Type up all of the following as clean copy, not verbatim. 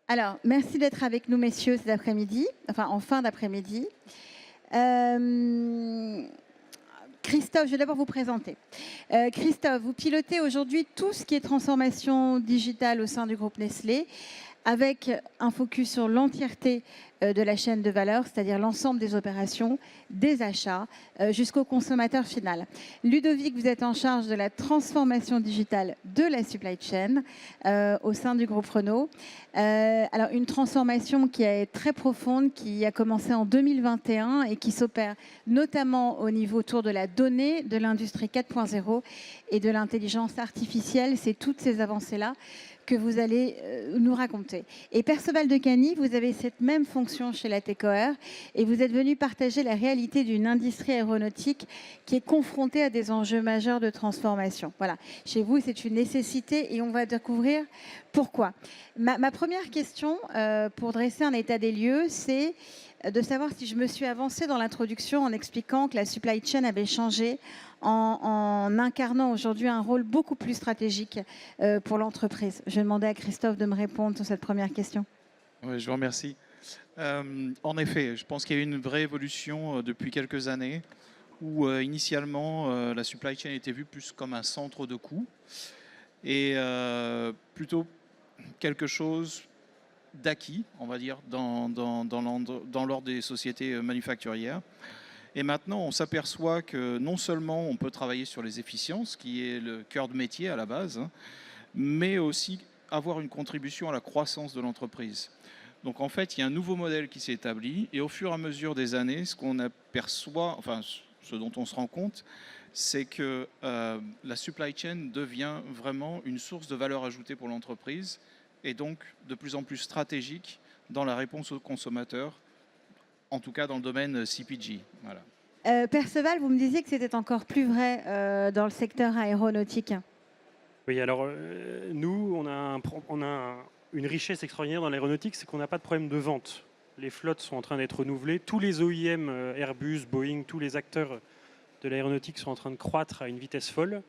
Alors, merci d'être avec nous, messieurs, cet après-midi, enfin en fin d'après-midi. Christophe, je vais d'abord vous présenter. Christophe, vous pilotez aujourd'hui tout ce qui est transformation digitale au sein du groupe Nestlé, avec un focus sur l'entièreté de la chaîne de valeur, c'est-à-dire l'ensemble des opérations, des achats, jusqu'au consommateur final. Ludovic, vous êtes en charge de la transformation digitale de la supply chain au sein du groupe Renault. Alors, une transformation qui est très profonde, qui a commencé en 2021 et qui s'opère notamment au niveau autour de la donnée, de l'industrie 4.0 et de l'intelligence artificielle. C'est toutes ces avancées-là que vous allez nous raconter. Et Perceval de Cany, vous avez cette même fonction chez la TECOR et vous êtes venu partager la réalité d'une industrie aéronautique qui est confrontée à des enjeux majeurs de transformation. Voilà, chez vous, c'est une nécessité et on va découvrir pourquoi. Ma première question, pour dresser un état des lieux, c'est de savoir si je me suis avancée dans l'introduction en expliquant que la supply chain avait changé en incarnant aujourd'hui un rôle beaucoup plus stratégique pour l'entreprise. Je vais demander à Christophe de me répondre sur cette première question. Oui, je vous remercie. En effet, je pense qu'il y a eu une vraie évolution depuis quelques années où initialement la supply chain était vue plus comme un centre de coûts et plutôt quelque chose d'acquis, on va dire, dans l'ordre des sociétés manufacturières. Et maintenant, on s'aperçoit que non seulement on peut travailler sur les efficiences, qui est le cœur de métier à la base, hein, mais aussi avoir une contribution à la croissance de l'entreprise. Donc en fait, il y a un nouveau modèle qui s'est établi et au fur et à mesure des années, ce qu'on aperçoit, enfin ce dont on se rend compte, c'est que la supply chain devient vraiment une source de valeur ajoutée pour l'entreprise et donc de plus en plus stratégique dans la réponse aux consommateurs, en tout cas dans le domaine CPG. Voilà. Perceval, vous me disiez que c'était encore plus vrai dans le secteur aéronautique. Oui, alors nous, on a une richesse extraordinaire dans l'aéronautique, c'est qu'on n'a pas de problème de vente. Les flottes sont en train d'être renouvelées. Tous les OEM, Airbus, Boeing, tous les acteurs de l'aéronautique sont en train de croître à une vitesse folle.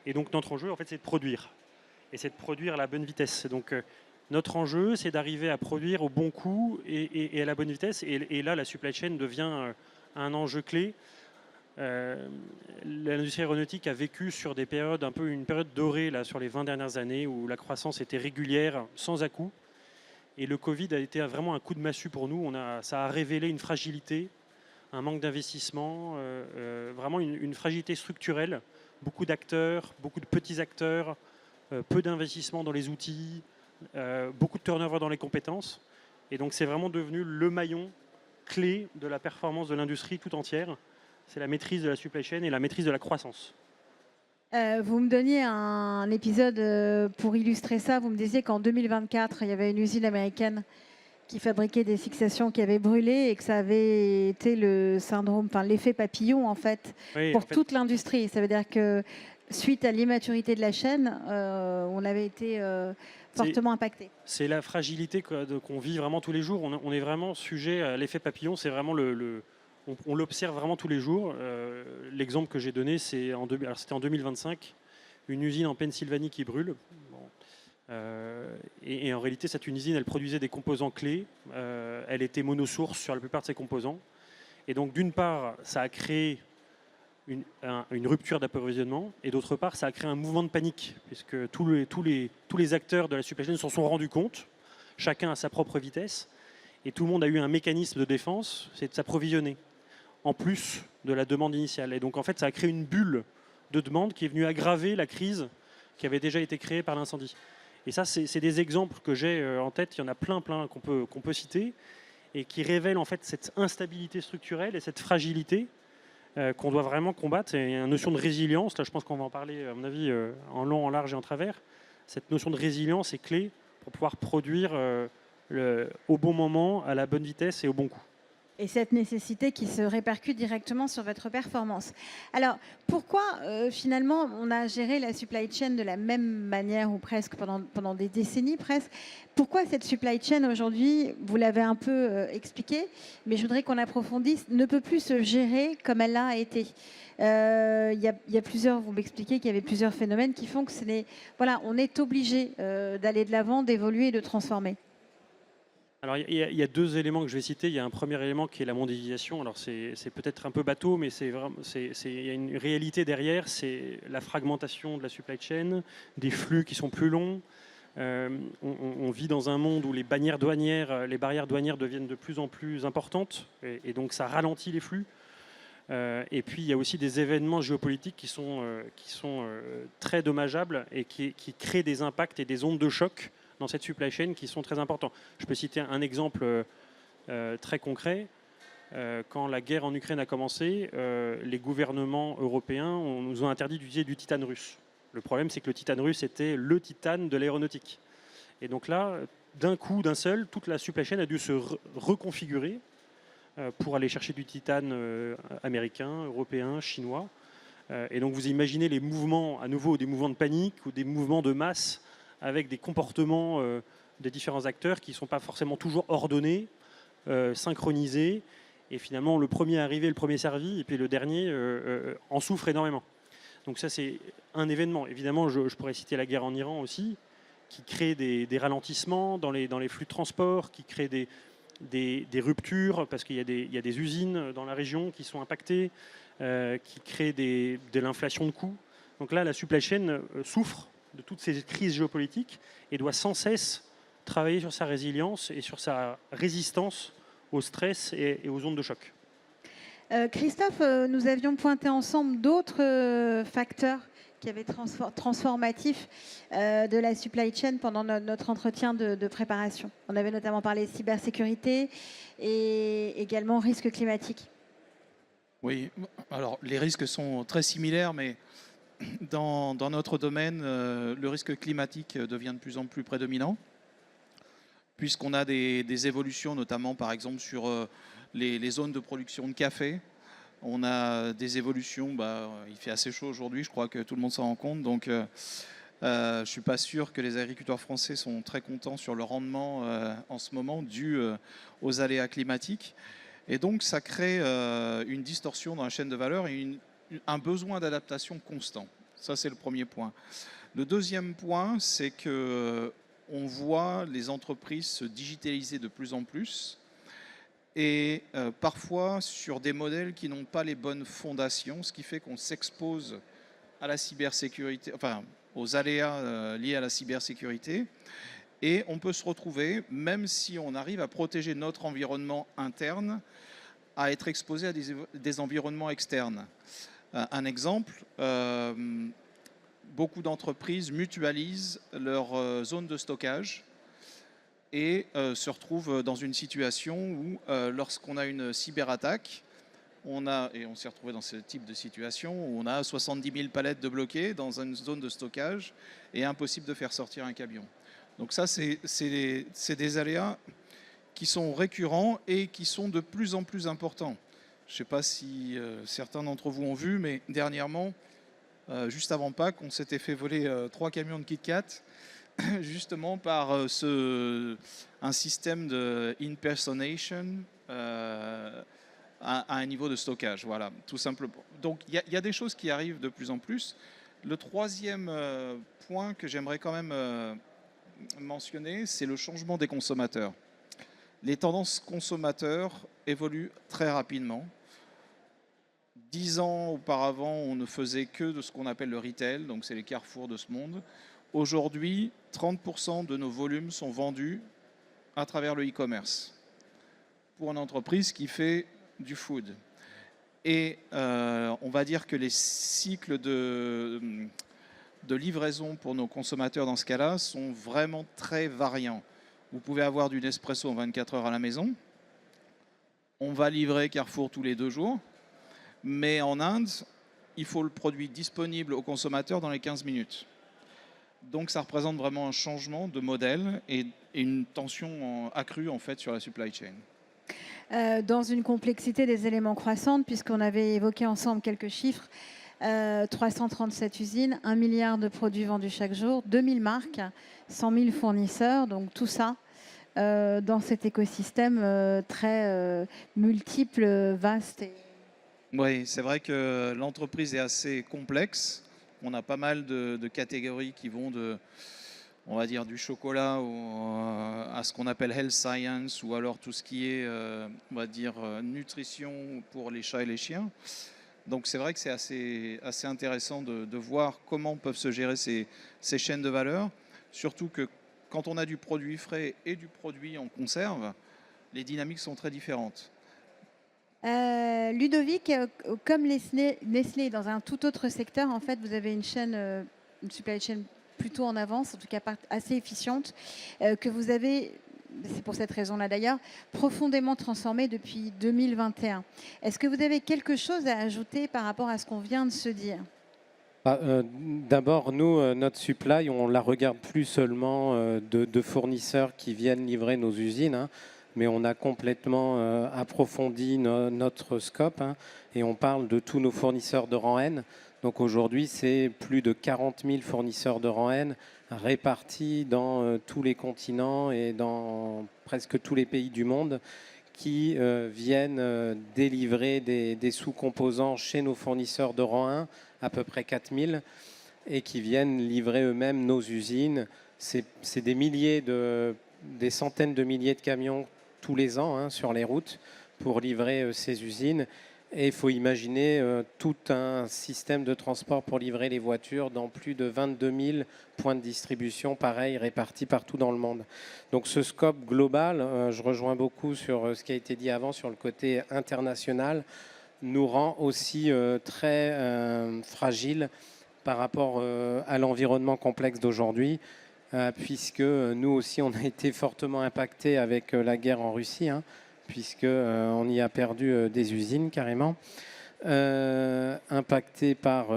Et donc notre enjeu, en fait, c'est de produire. Et c'est de produire à la bonne vitesse. Donc notre enjeu, c'est d'arriver à produire au bon coût et à la bonne vitesse. Et là, la supply chain devient un enjeu clé. L'industrie aéronautique a vécu sur des périodes, une période dorée là, sur les 20 dernières années où la croissance était régulière, sans à-coups. Et le Covid a été vraiment un coup de massue pour nous. Ça a révélé une fragilité, un manque d'investissement, vraiment une fragilité structurelle. Beaucoup d'acteurs, beaucoup de petits acteurs, peu d'investissement dans les outils, beaucoup de turnover dans les compétences. Et donc c'est vraiment devenu le maillon clé de la performance de l'industrie tout entière. C'est la maîtrise de la supply chain et la maîtrise de la croissance. Vous me donniez un épisode pour illustrer ça. Vous me disiez qu'en 2024, il y avait une usine américaine qui fabriquait des fixations qui avaient brûlé et que ça avait été le syndrome, enfin l'effet papillon en fait, Oui, pour toute l'industrie. Ça veut dire que suite à l'immaturité de la chaîne, on avait été fortement impacté. C'est la fragilité qu'on vit vraiment tous les jours. On est vraiment sujet à l'effet papillon. C'est vraiment on l'observe vraiment tous les jours. L'exemple que j'ai donné, c'était en 2025, une usine en Pennsylvanie qui brûle. Bon. Et en réalité, cette usine, elle produisait des composants clés. Elle était monosource sur la plupart de ses composants. Et donc, d'une part, ça a créé une rupture d'approvisionnement, et d'autre part, ça a créé un mouvement de panique, puisque tous les acteurs de la supply chain s'en sont rendus compte, chacun à sa propre vitesse, et tout le monde a eu un mécanisme de défense, c'est de s'approvisionner, en plus de la demande initiale. Et donc, en fait, ça a créé une bulle de demande qui est venue aggraver la crise qui avait déjà été créée par l'incendie. Et ça, c'est des exemples que j'ai en tête, il y en a plein qu'on peut citer, et qui révèlent en fait cette instabilité structurelle et cette fragilité qu'on doit vraiment combattre. Et une notion de résilience, là je pense qu'on va en parler à mon avis en long, en large et en travers. Cette notion de résilience est clé pour pouvoir produire au bon moment, à la bonne vitesse et au bon coût. Et cette nécessité qui se répercute directement sur votre performance. Alors, pourquoi finalement on a géré la supply chain de la même manière ou presque pendant des décennies presque? Pourquoi cette supply chain aujourd'hui, vous l'avez un peu expliqué, mais je voudrais qu'on approfondisse, ne peut plus se gérer comme elle l'a été? Il y a plusieurs, vous m'expliquez qu'il y avait plusieurs phénomènes qui font que voilà, on est obligé d'aller de l'avant, d'évoluer et de transformer. Alors, il y a deux éléments que je vais citer. Il y a un premier élément qui est la mondialisation. Alors, c'est peut-être un peu bateau, mais il y a une réalité derrière. C'est la fragmentation de la supply chain, des flux qui sont plus longs. On vit dans un monde où les barrières douanières deviennent de plus en plus importantes, et donc ça ralentit les flux. Et puis, il y a aussi des événements géopolitiques qui sont très dommageables et qui créent des impacts et des ondes de choc dans cette supply chain qui sont très importants. Je peux citer un exemple très concret. Quand la guerre en Ukraine a commencé, les gouvernements européens nous ont interdit d'utiliser du titane russe. Le problème, c'est que le titane russe était le titane de l'aéronautique. Et donc là, d'un coup, d'un seul, toute la supply chain a dû se reconfigurer pour aller chercher du titane américain, européen, chinois. Et donc vous imaginez les mouvements, à nouveau des mouvements de panique ou des mouvements de masse avec des comportements des différents acteurs qui ne sont pas forcément toujours ordonnés, synchronisés. Et finalement, le premier arrivé, le premier servi, et puis le dernier en souffre énormément. Donc ça, c'est un événement. Évidemment, je pourrais citer la guerre en Iran aussi, qui crée des ralentissements dans les flux de transport, qui crée des ruptures, parce qu'il y a des usines dans la région qui sont impactées, qui créent de l'inflation de coûts. Donc là, la supply chain souffre de toutes ces crises géopolitiques et doit sans cesse travailler sur sa résilience et sur sa résistance au stress et aux ondes de choc. Christophe, nous avions pointé ensemble d'autres facteurs qui avaient transformatifs de la supply chain pendant notre entretien de préparation. On avait notamment parlé de cybersécurité et également risques climatiques. Oui, alors les risques sont très similaires, mais dans notre domaine, le risque climatique devient de plus en plus prédominant, puisqu'on a des évolutions, notamment par exemple sur les zones de production de café. On a des évolutions, il fait assez chaud aujourd'hui, je crois que tout le monde s'en rend compte, donc je ne suis pas sûr que les agriculteurs français sont très contents sur le rendement en ce moment dû aux aléas climatiques. Et donc ça crée une distorsion dans la chaîne de valeur et un besoin d'adaptation constant. Ça, c'est le premier point. Le deuxième point, c'est qu'on voit les entreprises se digitaliser de plus en plus et parfois sur des modèles qui n'ont pas les bonnes fondations, ce qui fait qu'on s'expose à la cybersécurité, enfin aux aléas liés à la cybersécurité. Et on peut se retrouver, même si on arrive à protéger notre environnement interne, à être exposé à des environnements externes. Un exemple, beaucoup d'entreprises mutualisent leur zone de stockage et se retrouvent dans une situation où lorsqu'on a une cyberattaque, et on s'est retrouvé dans ce type de situation où on a 70 000 palettes de bloquées dans une zone de stockage et impossible de faire sortir un camion. Donc ça, c'est des aléas qui sont récurrents et qui sont de plus en plus importants. Je ne sais pas si certains d'entre vous ont vu, mais dernièrement, juste avant Pâques, on s'était fait voler 3 camions de KitKat, justement par un système de impersonation à un niveau de stockage. Voilà, tout simplement. Donc il y a des choses qui arrivent de plus en plus. Le troisième point que j'aimerais quand même mentionner, c'est le changement des consommateurs. Les tendances consommateurs évoluent très rapidement. 10 ans auparavant, on ne faisait que de ce qu'on appelle le retail, donc c'est les Carrefour de ce monde. Aujourd'hui, 30% de nos volumes sont vendus à travers le e-commerce pour une entreprise qui fait du food. Et on va dire que les cycles de livraison pour nos consommateurs dans ce cas-là sont vraiment très variants. Vous pouvez avoir du Nespresso en 24 heures à la maison. On va livrer Carrefour tous les 2 jours. Mais en Inde, il faut le produit disponible aux consommateurs dans les 15 minutes. Donc ça représente vraiment un changement de modèle et une tension accrue en fait sur la supply chain. Dans une complexité des éléments croissante, puisqu'on avait évoqué ensemble quelques chiffres, 337 usines, 1 milliard de produits vendus chaque jour, 2000 marques, 100 000 fournisseurs, donc tout ça dans cet écosystème très multiple, vaste. Oui, c'est vrai que l'entreprise est assez complexe. On a pas mal de catégories qui vont de, on va dire du chocolat à ce qu'on appelle health science, ou alors tout ce qui est, on va dire, nutrition pour les chats et les chiens. Donc c'est vrai que c'est assez intéressant de voir comment peuvent se gérer ces chaînes de valeur, surtout que quand on a du produit frais et du produit en conserve, les dynamiques sont très différentes. Ludovic, comme Nestlé est dans un tout autre secteur, en fait, vous avez une supply chain plutôt en avance, en tout cas assez efficiente, que vous avez, c'est pour cette raison-là d'ailleurs, profondément transformée depuis 2021. Est-ce que vous avez quelque chose à ajouter par rapport à ce qu'on vient de se dire ? D'abord, nous, notre supply, on la regarde plus seulement de fournisseurs qui viennent livrer nos usines, hein, mais on a complètement approfondi notre scope, hein, et on parle de tous nos fournisseurs de rang N. Donc aujourd'hui, c'est plus de 40 000 fournisseurs de rang N répartis dans tous les continents et dans presque tous les pays du monde qui viennent délivrer des sous-composants chez nos fournisseurs de rang 1, à peu près 4 000, et qui viennent livrer eux-mêmes nos usines. C'est des centaines de milliers de camions tous les ans, hein, sur les routes pour livrer ces usines. Et il faut imaginer tout un système de transport pour livrer les voitures dans plus de 22 000 points de distribution, pareil, répartis partout dans le monde. Donc ce scope global, je rejoins beaucoup sur ce qui a été dit avant sur le côté international, nous rend aussi très fragile par rapport à l'environnement complexe d'aujourd'hui, puisque nous aussi, on a été fortement impacté avec la guerre en Russie, hein, puisqu'on y a perdu des usines carrément, impacté par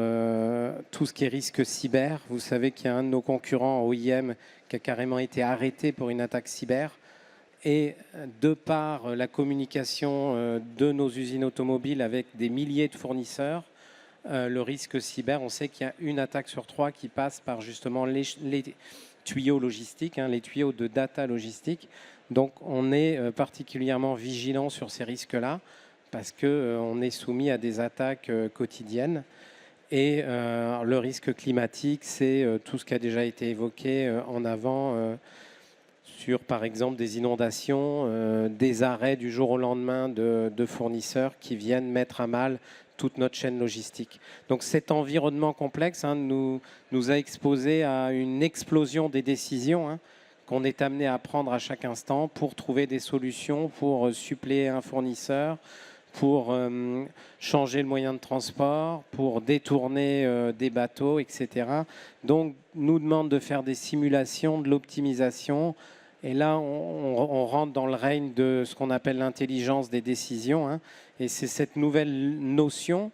tout ce qui est risque cyber. Vous savez qu'il y a un de nos concurrents, OIM, qui a carrément été arrêté pour une attaque cyber. Et de par la communication de nos usines automobiles avec des milliers de fournisseurs, le risque cyber, on sait qu'il y a une attaque sur 3 qui passe par justement les tuyaux logistiques, hein, les tuyaux de data logistique. Donc on est particulièrement vigilant sur ces risques-là parce qu'on est soumis à des attaques quotidiennes. Et le risque climatique, c'est tout ce qui a déjà été évoqué en avant sur, par exemple, des inondations, des arrêts du jour au lendemain de fournisseurs qui viennent mettre à mal toute notre chaîne logistique. Donc cet environnement complexe, hein, nous a exposés à une explosion des décisions, hein, qu'on est amené à prendre à chaque instant pour trouver des solutions, pour suppléer un fournisseur, pour changer le moyen de transport, pour détourner des bateaux, etc. Donc, nous demande de faire des simulations, de l'optimisation. Et là, on rentre dans le règne de ce qu'on appelle l'intelligence des décisions, hein. Et c'est cette nouvelle notion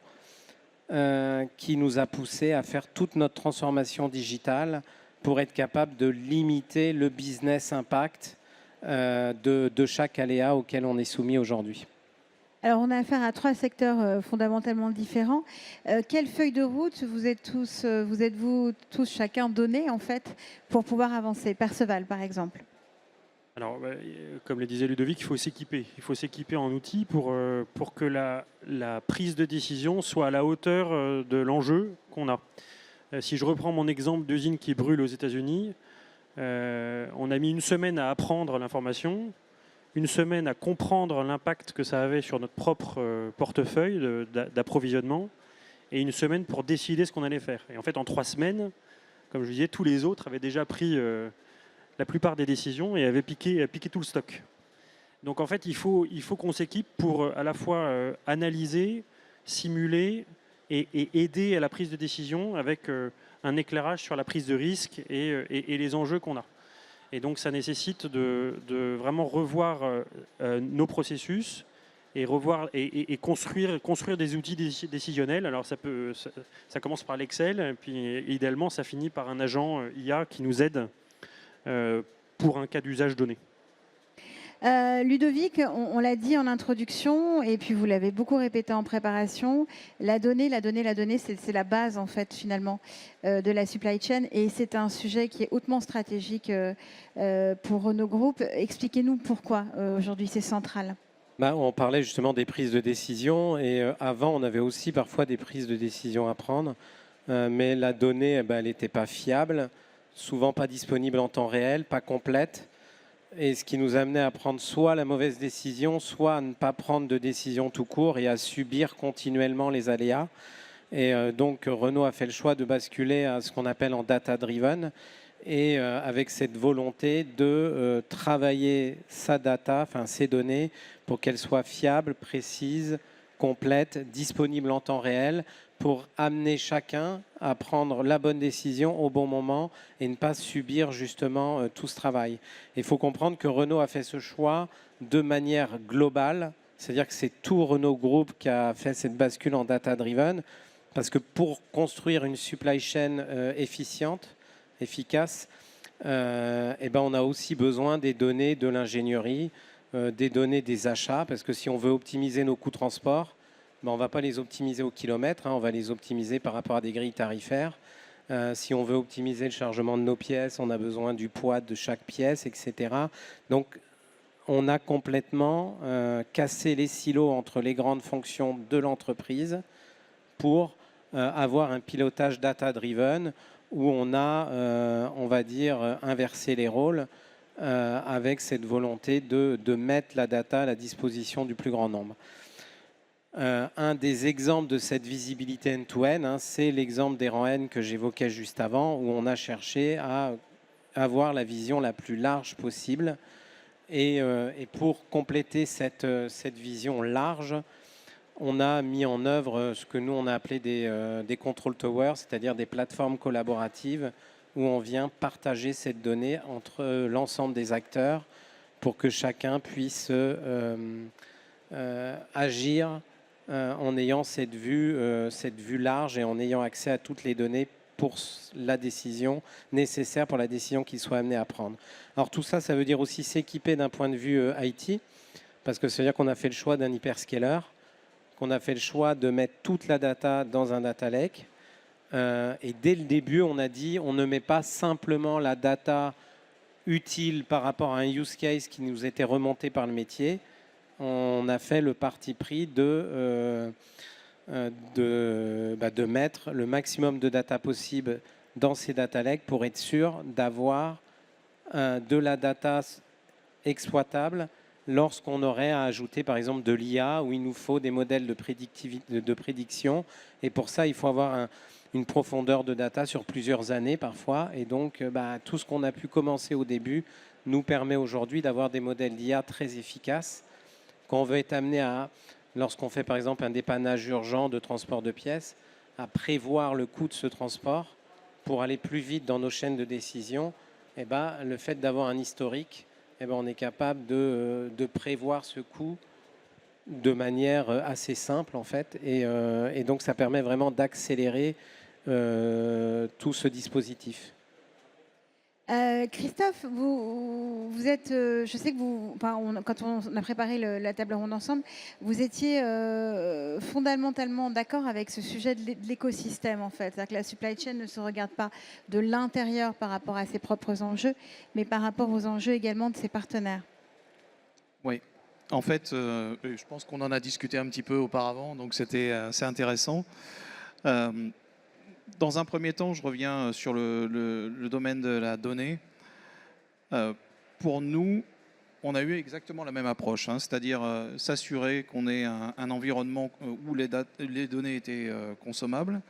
qui nous a poussé à faire toute notre transformation digitale pour être capable de limiter le business impact de chaque aléa auquel on est soumis aujourd'hui. Alors, on a affaire à 3 secteurs fondamentalement différents. Quelle feuille de route vous êtes-vous tous chacun donné, en fait, pour pouvoir avancer ? Perceval, par exemple. Alors, comme le disait Ludovic, il faut s'équiper. Il faut s'équiper en outils pour que la prise de décision soit à la hauteur de l'enjeu qu'on a. Si je reprends mon exemple d'usine qui brûle aux États-Unis, on a mis une semaine à apprendre l'information, une semaine à comprendre l'impact que ça avait sur notre propre portefeuille d'approvisionnement, et une semaine pour décider ce qu'on allait faire. Et en fait, en 3 semaines, comme je disais, tous les autres avaient déjà pris la plupart des décisions et avaient piqué tout le stock. Donc en fait, il faut qu'on s'équipe pour à la fois analyser, simuler et aider à la prise de décision avec un éclairage sur la prise de risque et les enjeux qu'on a. Et donc ça nécessite de vraiment revoir nos processus et revoir et construire des outils décisionnels. Alors ça commence par l'Excel, et puis idéalement ça finit par un agent IA qui nous aide pour un cas d'usage donné. Ludovic, on l'a dit en introduction, et puis vous l'avez beaucoup répété en préparation, la donnée, c'est la base en fait finalement de la supply chain, et c'est un sujet qui est hautement stratégique pour Renault Group. Expliquez-nous pourquoi aujourd'hui c'est central. On parlait justement des prises de décision, et avant on avait aussi parfois des prises de décision à prendre, mais la donnée elle n'était pas fiable. souvent pas disponible en temps réel, pas complète, et ce qui nous amenait à prendre soit la mauvaise décision, soit à ne pas prendre de décision tout court et à subir continuellement les aléas. Et donc Renault a fait le choix de basculer à ce qu'on appelle en data-driven, et avec cette volonté de travailler sa data, enfin ses données, pour qu'elles soient fiables, précises, complètes, disponibles en temps réel, pour amener chacun à prendre la bonne décision au bon moment et ne pas subir justement tout ce travail. Il faut comprendre que Renault a fait ce choix de manière globale, c'est-à-dire que c'est tout Renault Group qui a fait cette bascule en data-driven, parce que pour construire une supply chain efficiente, efficace, eh ben on a aussi besoin des données de l'ingénierie, des données des achats, parce que si on veut optimiser nos coûts de transport, ben on ne va pas les optimiser au kilomètre, hein, on va les optimiser par rapport à des grilles tarifaires. Si on veut optimiser le chargement de nos pièces, on a besoin du poids de chaque pièce, etc. Donc, on a complètement cassé les silos entre les grandes fonctions de l'entreprise pour avoir un pilotage data-driven où on a, on va dire, inversé les rôles avec cette volonté de mettre la data à la disposition du plus grand nombre. Un des exemples de cette visibilité end-to-end, hein, c'est l'exemple des rangs N que j'évoquais juste avant, où on a cherché à avoir la vision la plus large possible. Et pour compléter cette vision large, on a mis en œuvre ce que nous, on a appelé des control towers, c'est-à-dire des plateformes collaboratives où on vient partager cette donnée entre l'ensemble des acteurs pour que chacun puisse agir en ayant cette vue large et en ayant accès à toutes les données pour la décision nécessaire pour la décision qu'il soit amené à prendre. Alors tout ça, ça veut dire aussi s'équiper d'un point de vue IT, parce que ça veut dire qu'on a fait le choix d'un hyperscaler, qu'on a fait le choix de mettre toute la data dans un data lake. Et dès le début, on a dit on ne met pas simplement la data utile par rapport à un use case qui nous était remonté par le métier. On a fait le parti pris de mettre le maximum de data possible dans ces data lakes pour être sûr d'avoir de la data exploitable lorsqu'on aurait à ajouter par exemple de l'IA où il nous faut des modèles de prédiction. Et pour ça, il faut avoir une profondeur de data sur plusieurs années parfois. Et donc, tout ce qu'on a pu commencer au début nous permet aujourd'hui d'avoir des modèles d'IA très efficaces. Quand on veut être amené à, lorsqu'on fait par exemple un dépannage urgent de transport de pièces, à prévoir le coût de ce transport pour aller plus vite dans nos chaînes de décision, eh ben, le fait d'avoir un historique, eh ben, on est capable de prévoir ce coût de manière assez simple en fait. Et donc ça permet vraiment d'accélérer tout ce dispositif. Christophe, vous êtes, je sais que vous, quand on a préparé la table ronde ensemble, vous étiez fondamentalement d'accord avec ce sujet de l'écosystème en fait. C'est-à-dire que la supply chain ne se regarde pas de l'intérieur par rapport à ses propres enjeux, mais par rapport aux enjeux également de ses partenaires. Oui, en fait, je pense qu'on en a discuté un petit peu auparavant, donc c'était assez intéressant. Dans un premier temps, je reviens sur le domaine de la donnée. Pour nous, on a eu exactement la même approche, hein, c'est-à-dire s'assurer qu'on ait un environnement où les données étaient consommables.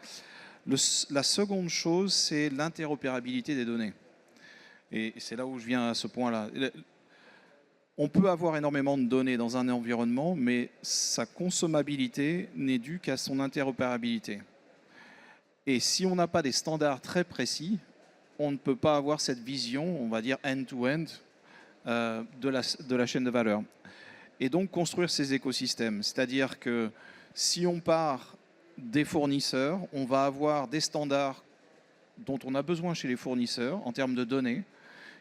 La seconde chose, c'est l'interopérabilité des données. Et c'est là où je viens à ce point-là. On peut avoir énormément de données dans un environnement, mais sa consommabilité n'est due qu'à son interopérabilité. Et si on n'a pas des standards très précis, on ne peut pas avoir cette vision, on va dire end-to-end, de la chaîne de valeur. Et donc construire ces écosystèmes. C'est-à-dire que si on part des fournisseurs, on va avoir des standards dont on a besoin chez les fournisseurs en termes de données,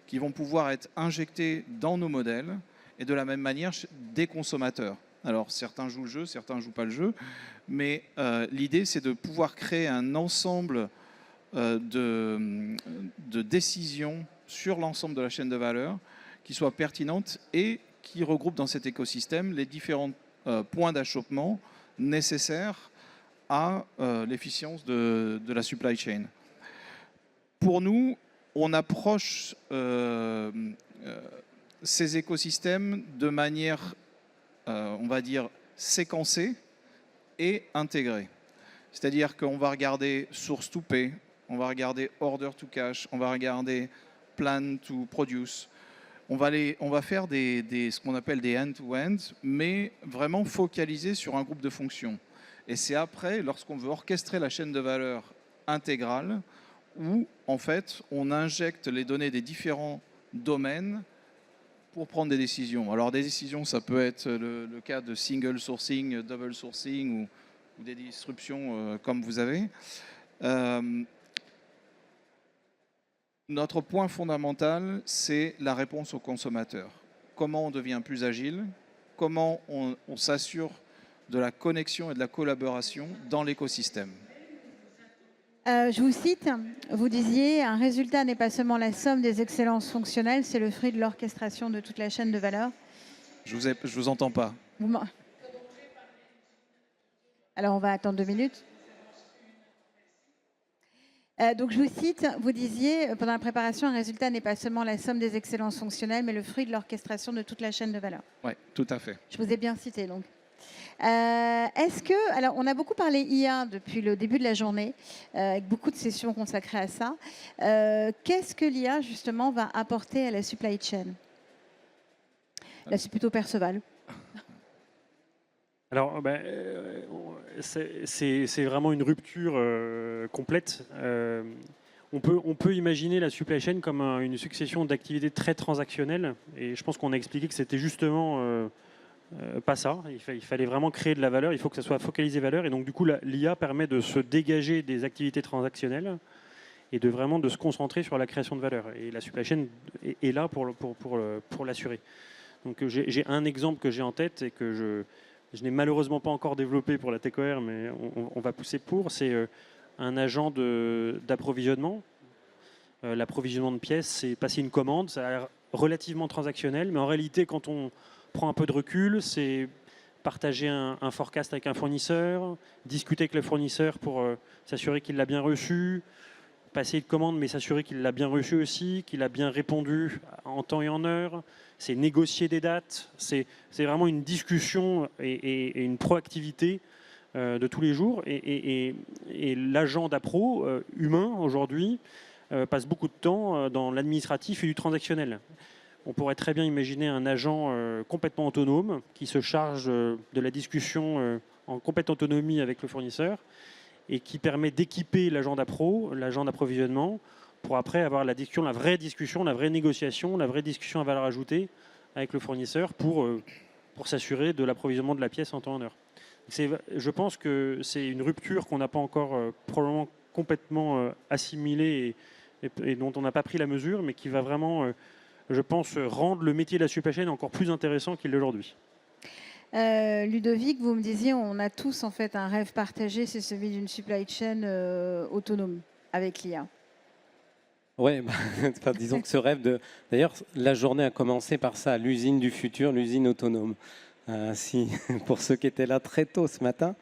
qui vont pouvoir être injectés dans nos modèles, et de la même manière des consommateurs. Alors certains jouent le jeu, certains ne jouent pas le jeu, mais l'idée c'est de pouvoir créer un ensemble de décisions sur l'ensemble de la chaîne de valeur qui soient pertinentes et qui regroupent dans cet écosystème les différents points d'achoppement nécessaires à l'efficience de la supply chain. Pour nous, on approche ces écosystèmes de manière, on va dire, séquencée et intégrée. C'est-à-dire qu'on va regarder source to pay, on va regarder order to cash, on va regarder plan to produce. On va faire ce qu'on appelle des end-to-end, mais vraiment focalisés sur un groupe de fonctions. Et c'est après, lorsqu'on veut orchestrer la chaîne de valeur intégrale, où en fait on injecte les données des différents domaines pour prendre des décisions. Alors des décisions, ça peut être le cas de single sourcing, double sourcing ou des disruptions comme vous avez. Notre point fondamental, c'est la réponse au consommateur. Comment on devient plus agile, comment on s'assure de la connexion et de la collaboration dans l'écosystème. Je vous cite, vous disiez, un résultat n'est pas seulement la somme des excellences fonctionnelles, c'est le fruit de l'orchestration de toute la chaîne de valeur. Je vous entends pas. Alors on va attendre 2 minutes. Donc je vous cite, vous disiez, pendant la préparation, un résultat n'est pas seulement la somme des excellences fonctionnelles, mais le fruit de l'orchestration de toute la chaîne de valeur. Oui, tout à fait. Je vous ai bien cité donc. Est-ce que, alors on a beaucoup parlé IA depuis le début de la journée, avec beaucoup de sessions consacrées à ça. Qu'est-ce que l'IA justement va apporter à la supply chain? Là c'est plutôt Perceval. Alors, c'est vraiment une rupture complète. On peut imaginer la supply chain comme une succession d'activités très transactionnelles. Et je pense qu'on a expliqué que c'était justement pas ça. Il fallait vraiment créer de la valeur. Il faut que ça soit focalisé valeur. Et donc, du coup, l'IA permet de se dégager des activités transactionnelles et de vraiment de se concentrer sur la création de valeur. Et la supply chain est là pour l'assurer. Donc, j'ai un exemple que j'ai en tête et que je n'ai malheureusement pas encore développé pour la TechOR, mais on va pousser pour. C'est un agent d'approvisionnement. L'approvisionnement de pièces, c'est passer une commande. Ça a l'air relativement transactionnel, mais en réalité, quand on prend un peu de recul, c'est partager un forecast avec un fournisseur, discuter avec le fournisseur pour s'assurer qu'il l'a bien reçu, passer une commande, mais s'assurer qu'il l'a bien reçu aussi, qu'il a bien répondu en temps et en heure. C'est négocier des dates. C'est vraiment une discussion et une proactivité de tous les jours. Et l'agent d'appro humain, aujourd'hui, passe beaucoup de temps dans l'administratif et du transactionnel. On pourrait très bien imaginer un agent complètement autonome qui se charge de la discussion en complète autonomie avec le fournisseur et qui permet d'équiper l'agent d'appro, l'agent d'approvisionnement, pour après avoir la discussion, la vraie discussion, la vraie négociation, la vraie discussion à valeur ajoutée avec le fournisseur pour s'assurer de l'approvisionnement de la pièce en temps et en heure. Je pense que c'est une rupture qu'on n'a pas encore probablement complètement assimilée et dont on n'a pas pris la mesure, mais qui va vraiment, je pense, rendre le métier de la supply chain encore plus intéressant qu'il l'est aujourd'hui. Ludovic, vous me disiez, on a tous en fait un rêve partagé, c'est celui d'une supply chain autonome avec l'IA. Oui, disons que ce rêve de... D'ailleurs, la journée a commencé par ça, l'usine du futur, l'usine autonome. Pour ceux qui étaient là très tôt ce matin.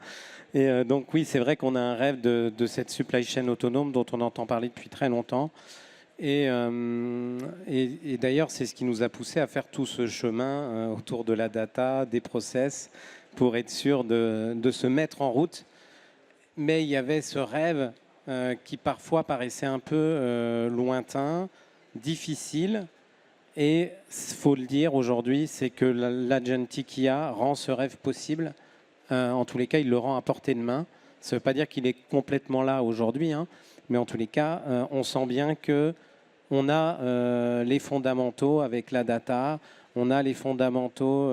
Et donc oui, c'est vrai qu'on a un rêve de cette supply chain autonome dont on entend parler depuis très longtemps. Et d'ailleurs, c'est ce qui nous a poussé à faire tout ce chemin autour de la data, des process, pour être sûr de se mettre en route. Mais il y avait ce rêve qui parfois paraissait un peu lointain, difficile. Et il faut le dire aujourd'hui, c'est que l'Agentic IA rend ce rêve possible. En tous les cas, il le rend à portée de main. Ça ne veut pas dire qu'il est complètement là aujourd'hui, hein, mais en tous les cas, on sent bien qu'on a les fondamentaux avec la data, on a les fondamentaux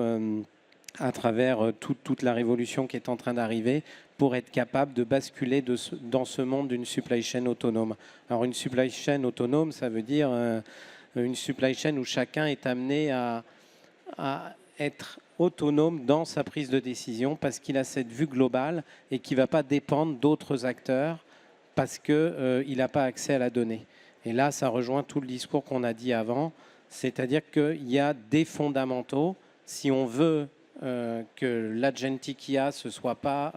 à travers toute la révolution qui est en train d'arriver pour être capable de basculer dans ce monde d'une supply chain autonome. Alors une supply chain autonome, ça veut dire une supply chain où chacun est amené à être autonome dans sa prise de décision parce qu'il a cette vue globale et qui ne va pas dépendre d'autres acteurs parce qu'il n'a pas accès à la donnée. Et là, ça rejoint tout le discours qu'on a dit avant, c'est-à-dire qu'il y a des fondamentaux. Si on veut que l'Agentic IA ne soit pas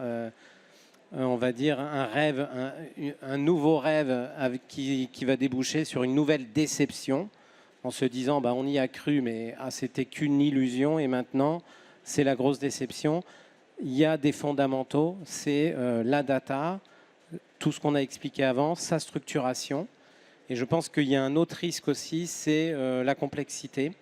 on va dire, un rêve, un nouveau rêve qui va déboucher sur une nouvelle déception, en se disant bah, on y a cru, mais c'était qu'une illusion, et maintenant c'est la grosse déception. Il y a des fondamentaux, c'est la data, tout ce qu'on a expliqué avant, sa structuration. Et je pense qu'il y a un autre risque aussi, c'est la complexité.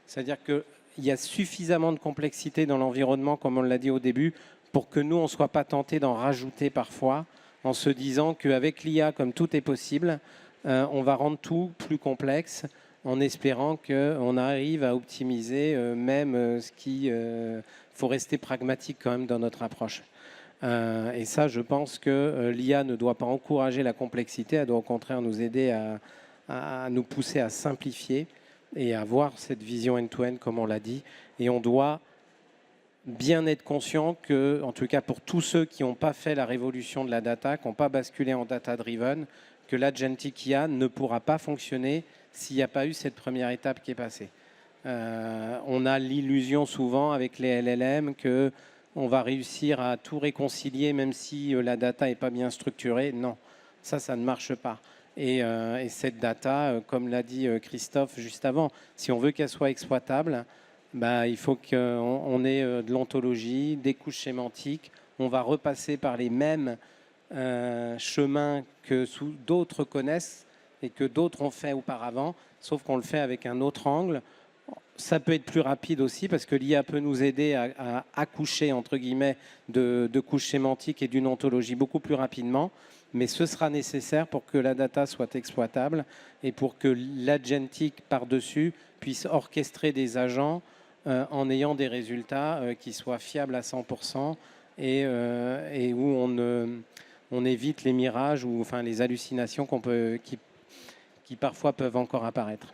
C'est-à-dire qu'il y a suffisamment de complexité dans l'environnement, comme on l'a dit au début, pour que nous, on ne soit pas tentés d'en rajouter parfois, en se disant qu'avec l'IA, comme tout est possible, on va rendre tout plus complexe, en espérant qu'on arrive à optimiser même ce qui... faut rester pragmatique quand même dans notre approche. Et ça, je pense que l'IA ne doit pas encourager la complexité, elle doit au contraire nous aider à nous pousser à simplifier et à voir cette vision end-to-end, comme on l'a dit. Et on doit bien être conscient que, en tout cas pour tous ceux qui n'ont pas fait la révolution de la data, qui n'ont pas basculé en data-driven, que l'agentic IA ne pourra pas fonctionner s'il n'y a pas eu cette première étape qui est passée. On a l'illusion souvent avec les LLM qu'on va réussir à tout réconcilier même si la data n'est pas bien structurée. Non, ça ne marche pas. Et cette data, comme l'a dit Christophe juste avant, si on veut qu'elle soit exploitable, bah, il faut qu'on ait de l'ontologie, des couches sémantiques. On va repasser par les mêmes chemins que d'autres connaissent et que d'autres ont fait auparavant, sauf qu'on le fait avec un autre angle. Ça peut être plus rapide aussi parce que l'IA peut nous aider à accoucher, entre guillemets, de couches sémantiques et d'une ontologie beaucoup plus rapidement. Mais ce sera nécessaire pour que la data soit exploitable et pour que l'agentic par-dessus puisse orchestrer des agents en ayant des résultats qui soient fiables à 100% et où on évite les mirages ou enfin, les hallucinations qui parfois peuvent encore apparaître.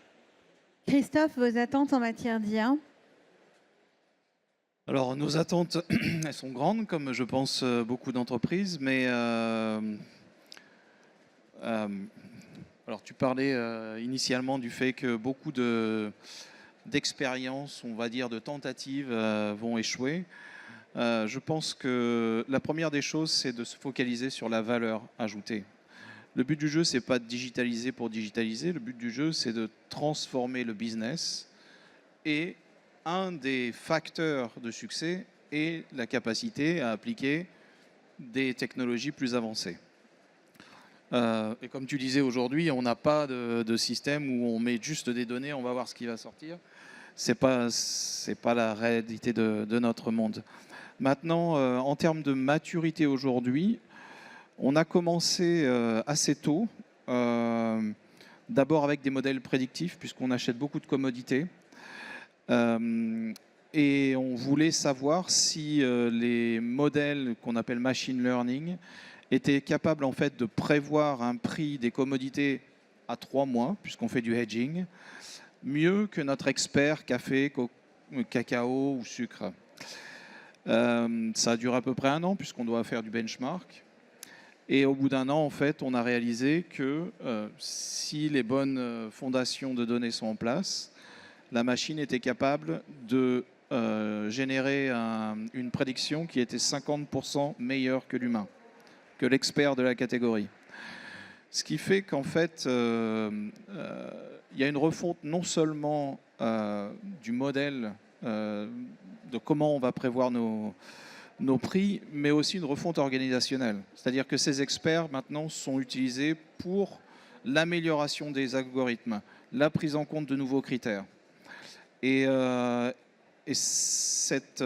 Christophe, vos attentes en matière d'IA? Alors, nos attentes, elles sont grandes, comme je pense beaucoup d'entreprises, mais alors tu parlais initialement du fait que beaucoup d'expériences, on va dire de tentatives, vont échouer. Je pense que la première des choses, c'est de se focaliser sur la valeur ajoutée. Le but du jeu, c'est pas de digitaliser pour digitaliser. Le but du jeu, c'est de transformer le business. Et un des facteurs de succès est la capacité à appliquer des technologies plus avancées. Et comme tu disais aujourd'hui, on n'a pas de système où on met juste des données, on va voir ce qui va sortir. C'est pas la réalité de notre monde. Maintenant, en termes de maturité aujourd'hui, on a commencé assez tôt, d'abord avec des modèles prédictifs, puisqu'on achète beaucoup de commodités. Et on voulait savoir si les modèles qu'on appelle machine learning étaient capables en fait de prévoir un prix des commodités à 3 mois, puisqu'on fait du hedging, mieux que notre expert café, cacao ou sucre. Ça a duré à peu près 1 an, puisqu'on doit faire du benchmark. Et au bout d'1 an, en fait, on a réalisé que si les bonnes fondations de données sont en place, la machine était capable de générer une prédiction qui était 50% meilleure que l'humain, que l'expert de la catégorie. Ce qui fait qu'en fait, il y a une refonte non seulement du modèle de comment on va prévoir nos prix, mais aussi une refonte organisationnelle. C'est-à-dire que ces experts, maintenant, sont utilisés pour l'amélioration des algorithmes, la prise en compte de nouveaux critères. Et cette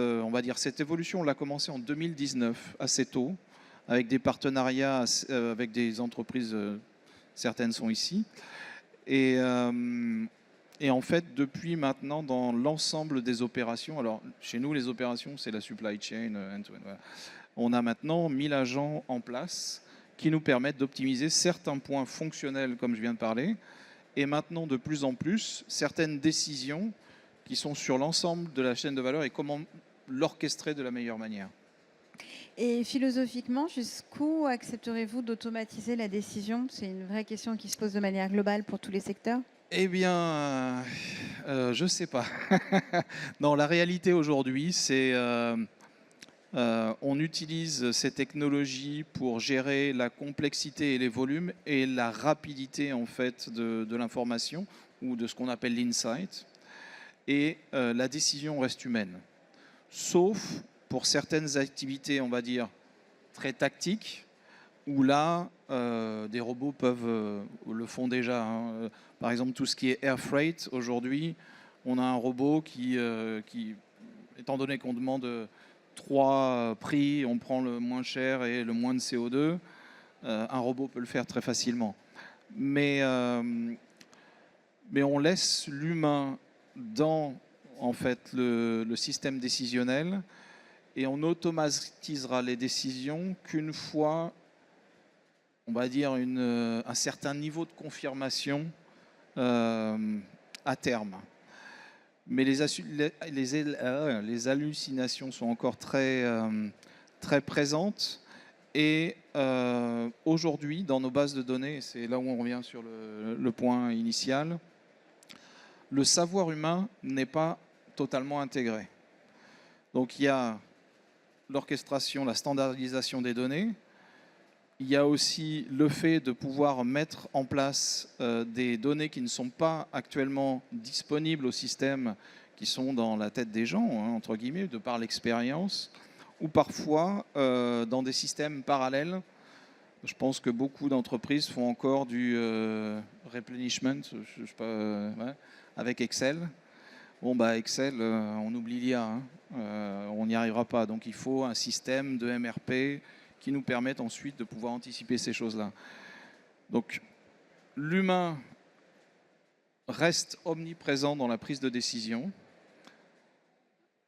évolution, on l'a commencé en 2019, assez tôt, avec des partenariats avec des entreprises, certaines sont ici. Et en fait, depuis maintenant, dans l'ensemble des opérations, alors chez nous, les opérations, c'est la supply chain, voilà. On a maintenant 1000 agents en place qui nous permettent d'optimiser certains points fonctionnels, comme je viens de parler, et maintenant, de plus en plus, certaines décisions qui sont sur l'ensemble de la chaîne de valeur et comment l'orchestrer de la meilleure manière. Et philosophiquement, jusqu'où accepterez-vous d'automatiser la décision? C'est une vraie question qui se pose de manière globale pour tous les secteurs. Eh bien, je ne sais pas. Non, la réalité aujourd'hui, c'est On utilise ces technologies pour gérer la complexité et les volumes et la rapidité en fait de l'information ou de ce qu'on appelle l'insight. Et la décision reste humaine. Sauf pour certaines activités, on va dire, très tactiques, où là, des robots le font déjà. Hein. Par exemple, tout ce qui est air freight, aujourd'hui, on a un robot qui étant donné qu'on demande 3 prix, on prend le moins cher et le moins de CO2, un robot peut le faire très facilement. Mais on laisse l'humain dans en fait, le système décisionnel et on automatisera les décisions qu'une fois, on va dire, un certain niveau de confirmation à terme. Mais les hallucinations sont encore très présentes. Et aujourd'hui, dans nos bases de données, c'est là où on revient sur le point initial, le savoir humain n'est pas totalement intégré. Donc il y a l'orchestration, la standardisation des données. Il y a aussi le fait de pouvoir mettre en place des données qui ne sont pas actuellement disponibles au système, qui sont dans la tête des gens, hein, entre guillemets, de par l'expérience, ou parfois dans des systèmes parallèles. Je pense que beaucoup d'entreprises font encore du replenishment, je sais pas, ouais, avec Excel. Bon, bah Excel, on oublie l'IA, hein. On n'y arrivera pas. Donc il faut un système de MRP qui nous permettent ensuite de pouvoir anticiper ces choses-là. Donc l'humain reste omniprésent dans la prise de décision.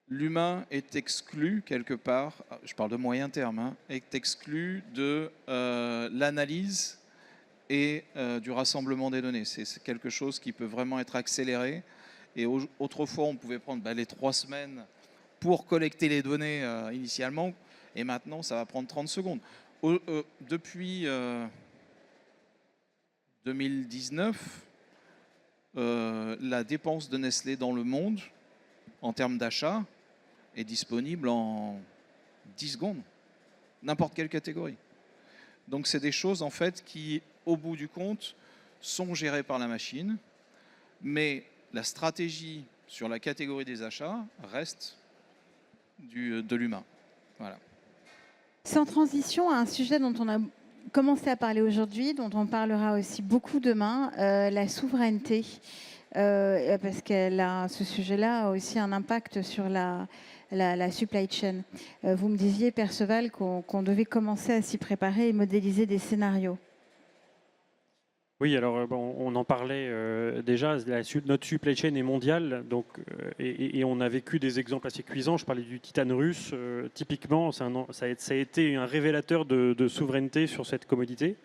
L'humain est exclu quelque part, je parle de moyen terme, hein, est exclu de l'analyse et du rassemblement des données. C'est quelque chose qui peut vraiment être accéléré. Et autrefois, on pouvait prendre les 3 semaines pour collecter les données initialement. Et maintenant, ça va prendre 30 secondes. Depuis 2019, la dépense de Nestlé dans le monde, en termes d'achat, est disponible en 10 secondes. N'importe quelle catégorie. Donc, c'est des choses, en fait, qui, au bout du compte, sont gérées par la machine. Mais la stratégie sur la catégorie des achats reste de l'humain. Voilà. Sans transition à un sujet dont on a commencé à parler aujourd'hui, dont on parlera aussi beaucoup demain, la souveraineté, parce que ce sujet-là a aussi un impact sur la supply chain. Vous me disiez, Perceval, qu'on devait commencer à s'y préparer et modéliser des scénarios. Oui, alors on en parlait déjà, notre supply chain est mondiale, donc, et on a vécu des exemples assez cuisants. Je parlais du titane russe, typiquement, ça a été un révélateur de souveraineté sur cette commodité.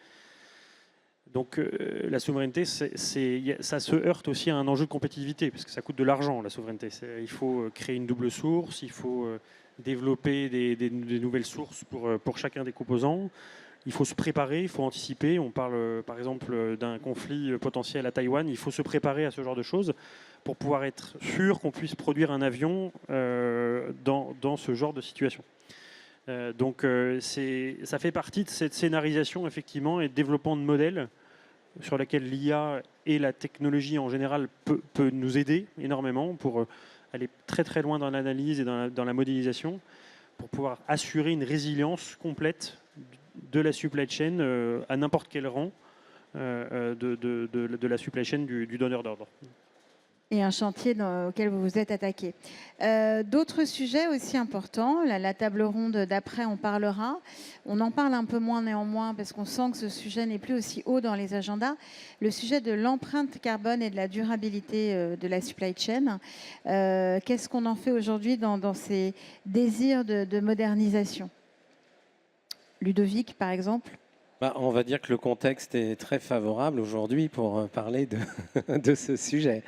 Donc la souveraineté, ça se heurte aussi à un enjeu de compétitivité, parce que ça coûte de l'argent, la souveraineté. Il faut créer une double source, il faut développer des nouvelles sources pour chacun des composants. Il faut se préparer, il faut anticiper. On parle par exemple d'un conflit potentiel à Taïwan. Il faut se préparer à ce genre de choses pour pouvoir être sûr qu'on puisse produire un avion dans ce genre de situation. Donc ça fait partie de cette scénarisation effectivement et de développement de modèles sur laquelle l'IA et la technologie en général peut nous aider énormément pour aller très très loin dans l'analyse et dans la modélisation pour pouvoir assurer une résilience complète de la supply chain à n'importe quel rang de la supply chain du donneur d'ordre. Et un chantier auquel vous vous êtes attaqué. D'autres sujets aussi importants, la table ronde d'après, on parlera. On en parle un peu moins néanmoins parce qu'on sent que ce sujet n'est plus aussi haut dans les agendas. Le sujet de l'empreinte carbone et de la durabilité de la supply chain. Qu'est-ce qu'on en fait aujourd'hui dans ces désirs de modernisation ? Ludovic, par exemple. On va dire que le contexte est très favorable aujourd'hui pour parler de ce sujet.